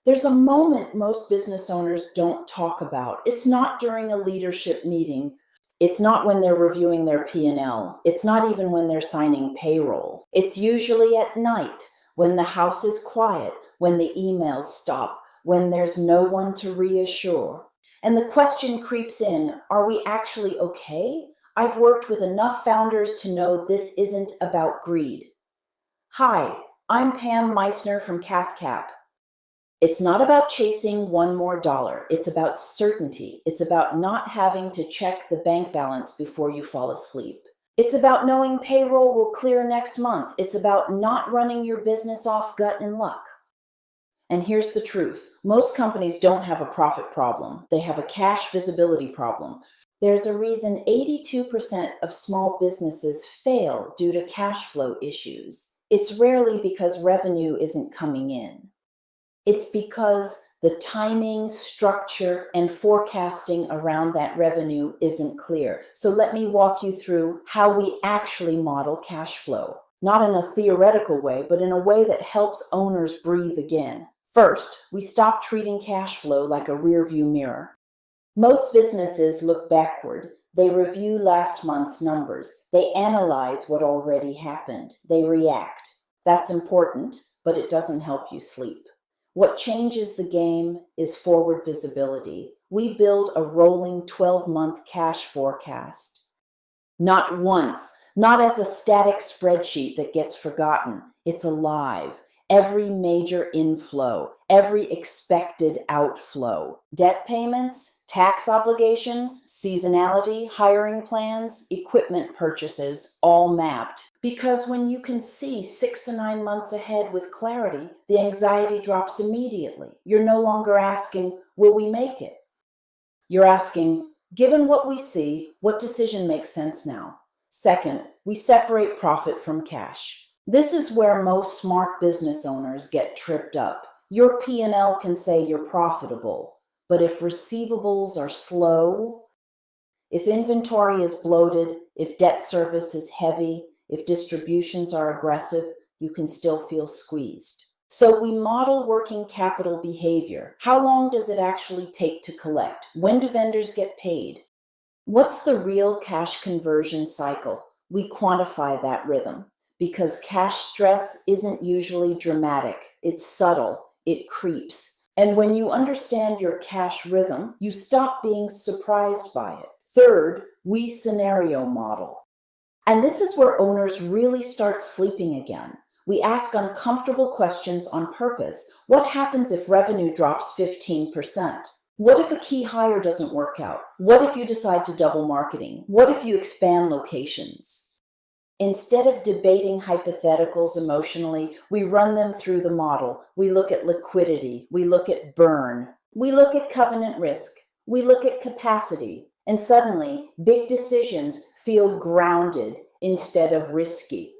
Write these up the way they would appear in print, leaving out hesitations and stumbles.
There's a moment most business owners don't talk about. It's not during a leadership meeting. It's not when they're reviewing their P&L. It's not even when they're signing payroll. It's usually at night when the house is quiet, when the emails stop, when there's no one to reassure. And the question creeps in, are we actually okay? I've worked with enough founders to know this isn't about greed. Hi, I'm Pam Meissner from CathCap. It's not about chasing one more dollar. It's about certainty. It's about not having to check the bank balance before you fall asleep. It's about knowing payroll will clear next month. It's about not running your business off gut and luck. And here's the truth. Most companies don't have a profit problem. They have a cash visibility problem. There's a reason 82% of small businesses fail due to cash flow issues. It's rarely because revenue isn't coming in. It's because the timing, structure, and forecasting around that revenue isn't clear. So let me walk you through how we actually model cash flow. Not in a theoretical way, but in a way that helps owners breathe again. First, we stop treating cash flow like a rearview mirror. Most businesses look backward. They review last month's numbers. They analyze what already happened. They react. That's important, but it doesn't help you sleep. What changes the game is forward visibility. We build a rolling 12-month cash forecast. Not once, not as a static spreadsheet that gets forgotten. It's alive. Every major inflow, every expected outflow, debt payments, tax obligations, seasonality, hiring plans, equipment purchases, all mapped. Because when you can see 6 to 9 months ahead with clarity, the anxiety drops immediately. You're no longer asking, will we make it? You're asking, given what we see, what decision makes sense now? Second, we separate profit from cash. This is where most smart business owners get tripped up. Your P&L can say you're profitable, but if receivables are slow, if inventory is bloated, if debt service is heavy, if distributions are aggressive, you can still feel squeezed. So we model working capital behavior. How long does it actually take to collect? When do vendors get paid? What's the real cash conversion cycle? We quantify that rhythm. Because cash stress isn't usually dramatic. It's subtle. It creeps. And when you understand your cash rhythm, you stop being surprised by it. Third, we scenario model. And this is where owners really start sleeping again. We ask uncomfortable questions on purpose. What happens if revenue drops 15%? What if a key hire doesn't work out? What if you decide to double marketing? What if you expand locations? Instead of debating hypotheticals emotionally, we run them through the model. We look at liquidity. We look at burn. We look at covenant risk. We look at capacity. And suddenly, big decisions feel grounded instead of risky.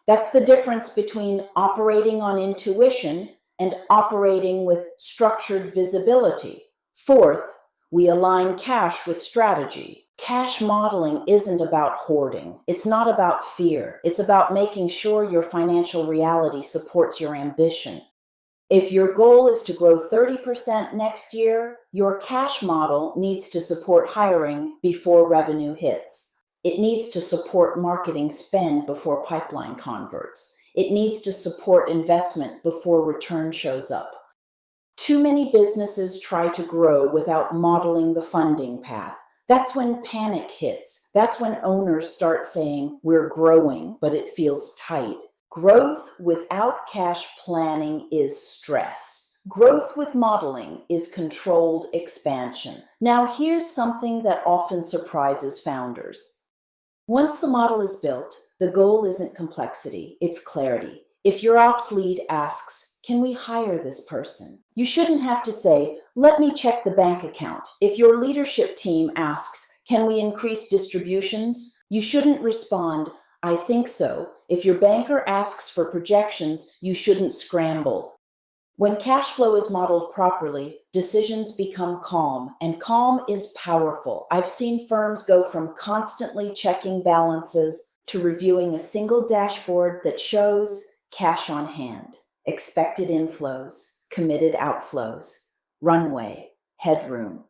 That's the difference between operating on intuition and operating with structured visibility. Fourth, we align cash with strategy. Cash modeling isn't about hoarding. It's not about fear. It's about making sure your financial reality supports your ambition. If your goal is to grow 30% next year, your cash model needs to support hiring before revenue hits. It needs to support marketing spend before pipeline converts. It needs to support investment before return shows up. Too many businesses try to grow without modeling the funding path. That's when panic hits. That's when owners start saying, we're growing, but it feels tight. Growth without cash planning is stress. Growth with modeling is controlled expansion. Now, here's something that often surprises founders. Once the model is built, the goal isn't complexity, it's clarity. If your ops lead asks, can we hire this person? You shouldn't have to say, let me check the bank account. If your leadership team asks, can we increase distributions? You shouldn't respond, I think so. If your banker asks for projections, you shouldn't scramble. When cash flow is modeled properly, decisions become calm, and calm is powerful. I've seen firms go from constantly checking balances to reviewing a single dashboard that shows cash on hand, expected inflows, committed outflows, runway, headroom.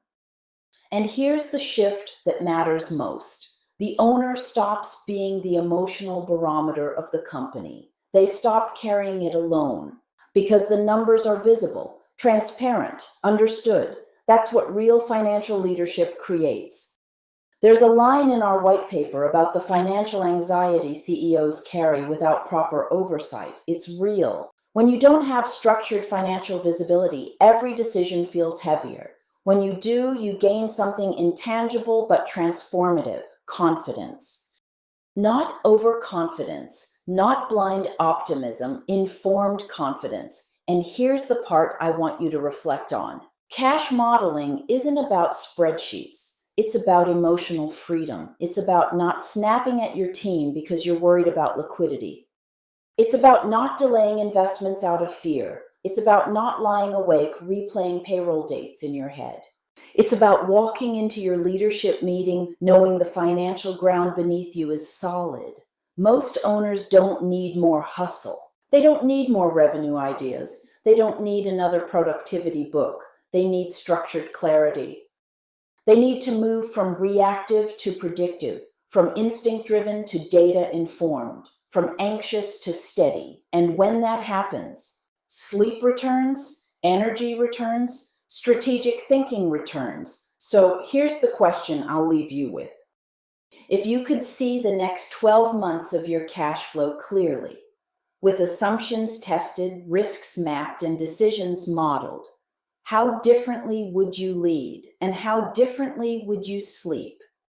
And here's the shift that matters most. The owner stops being the emotional barometer of the company. They stop carrying it alone because the numbers are visible, transparent, understood. That's what real financial leadership creates. There's a line in our white paper about the financial anxiety CEOs carry without proper oversight. It's real. When you don't have structured financial visibility, every decision feels heavier. When you do, you gain something intangible but transformative: confidence. Not overconfidence, not blind optimism, informed confidence. And here's the part I want you to reflect on. Cash modeling isn't about spreadsheets. It's about emotional freedom. It's about not snapping at your team because you're worried about liquidity. It's about not delaying investments out of fear. It's about not lying awake replaying payroll dates in your head. It's about walking into your leadership meeting knowing the financial ground beneath you is solid. Most owners don't need more hustle. They don't need more revenue ideas. They don't need another productivity book. They need structured clarity. They need to move from reactive to predictive, from instinct-driven to data-informed, from anxious to steady. And when that happens, sleep returns, energy returns, strategic thinking returns. So here's the question I'll leave you with. If you could see the next 12 months of your cash flow clearly, with assumptions tested, risks mapped, and decisions modeled, how differently would you lead, and how differently would you sleep?